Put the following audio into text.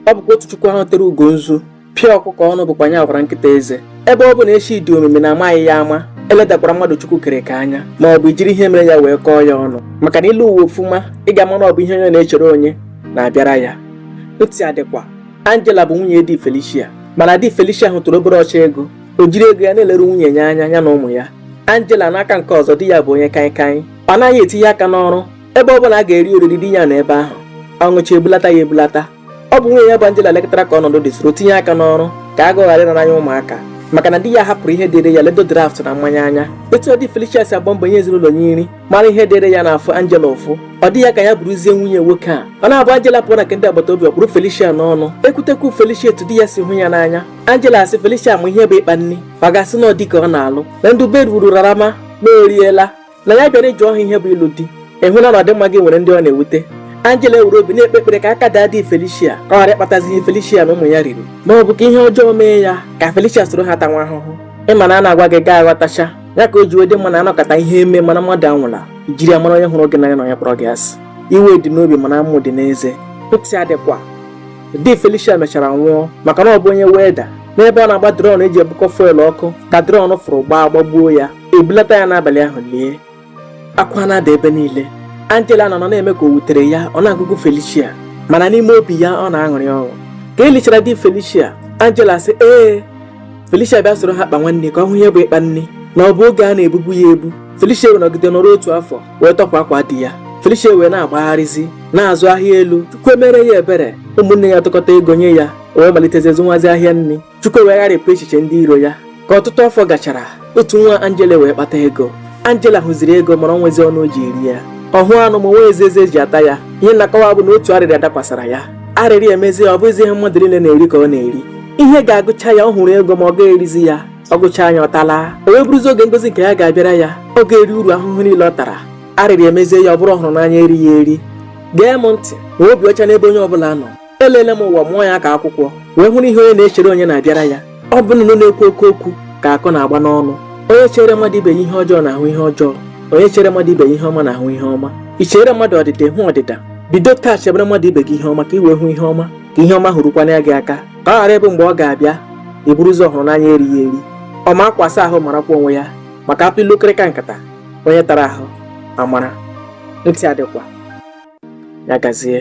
ọ bụkwa otu Chukwu ahụ tere ugo nzu pịa ọkụkọ ọnụ bụkwa nya gwara nkịta eze. Ebe ọ bụ na echi dị omimi na amaghị ya ama, eledakwara mmadụ Chukwu kere ka anya, ma ọ bụ ijiri ihe mere ya wee kọọ ya ọnụ. Maka na ilu uwe ofuma ị ga-ama na ọ bụ ihe onye na-echere onye na-abịara ya. Ntị adịkwa, Angela bụ nwunye di Felicia, mana di Felicia ahụ tụrụ obere ọcha ego. O jiri ego ya na-eleru nwunye ya anya ya na ụmụ ya. Angela n'aka nke ọzọ di ya bụ onye kaịkaị, ọ naghị etinye aka n'ọrụ. Ebe ọ bụla a ga-eri oriri di ya n'ebe ahụ, ọṅụcha ebulata ya ebulata. Ọ bụ nwunye ya bụ Angela lekọtara ka ọnọdụ dị soro tinye aka n'ọrụ ka agụ ghara ịra n'anya ụmụaka, maka na di ya hapụrụ ihe dịrị ya ledo draft na mmanya anya. Etu di Felicia si agba mbọ nye ezinụlọ ya nri mara ihe dịrị ya n'afọ Angela ụfụ, ọ dị ya ka ya bụrụzie nwunye nwoke a. Ọ na-abụ Angela pụọ na nke ndị agbata obi ọkpụrụ Felicia n'ọnụ, ekwutekwu Felicia etu di ya si hụ ya n'anya. Angela asị Felicia ma ihe bụ ịkpa nri, ọ ga-asị na ọ dị ka ọ na-alụ na ndụ bed ruru rarama na oriela, na ya bịara ịjụ ọhụ ihe bụ ịlụ di. Ịhụ na ọdịmma gị nwere ndị ọ na-ewute. Angela ewere obi na-ekpe ekpere ka aka daa di Felicia ka ọ ghara ịkpatazi ihe Felicia na ụmụ ya riri, ma ọ bụ ka ihe ọjọọ mee ya ka Felicia soro ha tanwa ahụhụ. Ịma na a na-agwa gị gaa aghọtacha ya ka o ji wedị mma na anọkọta ihe eme mana mmadụ anwụla ijiri amara onye hụrụ gị n'anya na onye kpọrọ gị asị. Iwe dị n'obi mana amụ dị n'eze. Ntị adịkwa, di Felicia mechara nwụọ maka na ọ bụ onye weda. N'ebe ọ na-agba drọn eji ebukọ fuel ọkụ ka drọn fụrụ gbagbuo ya, ebulata ya n'abalị ahụ lie. Akwa na-ada ebe niile. Angela nọ na-eme ka o wutere ya, ọ na-agụgụ Felicia, mana n'ime obi ya ọ na-aṅụrị ọṅụ. Ka elichara di Felicia, Angela sị Felicia bịa soro ha kpa nwanne ka ọ hụ ihe bụ ịkpa nne, na ọ bụ oge a na-ebubu ya ebu. Felicia wee nọgide nọrọ otu afọ wee tọpụ akwa di ya. Felicia wee na-agbagharịzi na-azụ ahịa elu. Chukwu emere ya ebere, ụmụnne ya tụkọta ego nye ya, o wee malitezi zụnwazi ahịa nri. Chukwu wee gharịpụ echiche ndị iro ya. Ka ọtụtụ afọ gachara, otu nwa Angela wee kpata ego. Angela hụziri ego mara onwezi ọnụ o ji eri ya. Ọhụ anụ ma nwe eze ji ata ya. Ihe na-akọwa bụ na otu arịrị dakwasara ya. Arịrị emezie ọ bụzi ihe mmadụ niile na-eri ka ọ na-eri. Ihe ga-agụcha ya, ọ hụrụ ego ma ọ ga-erizi ya, ọ gụcha anya ọ tala. O wee bụrụzi oge ngozi nke ya ga-abịara ya, ọ ga-eri uru ahụhụ niile ọ tara. Arịrị emezie ya ọ bụrụ ọhụrụ n'anya eri ya eri. Gee m ntị ma obi ọcha n'ebe onye ọbụla nọ. Elele m ụwa mụọ ya ka akwụkwọ wee hụrụ ihe onye na-echere onye na-abịara ya. Ọ bụ nnụnụ na-ekwu oke okwu ka akọ na-agba n'ọnụ. Onye chere mmadụ ibe ya ihe ọjọọ na-ahụ ihe ọjọọ, onye chere mmadụ ibe ya ihe ọma na-ahụ ihe ọma. I chere mmadụ ọdịda hụ ọdịda, bido taa chebere mmadụ ibe gị ihe ọma ka i wee hụ ihe ọma, ka ihe ọma hụrụkwana ya gị aka, ka ọ ghara ebe mgbe ọ ga-abịa eburuzi ọhụrụ n'anya erighị eri. Ọ ma akwasa ahụ marakwa onwe ya, maka apịlụ kịrịka nkata onye tara ahụ amara. Ntị adịkwa, ya gazie.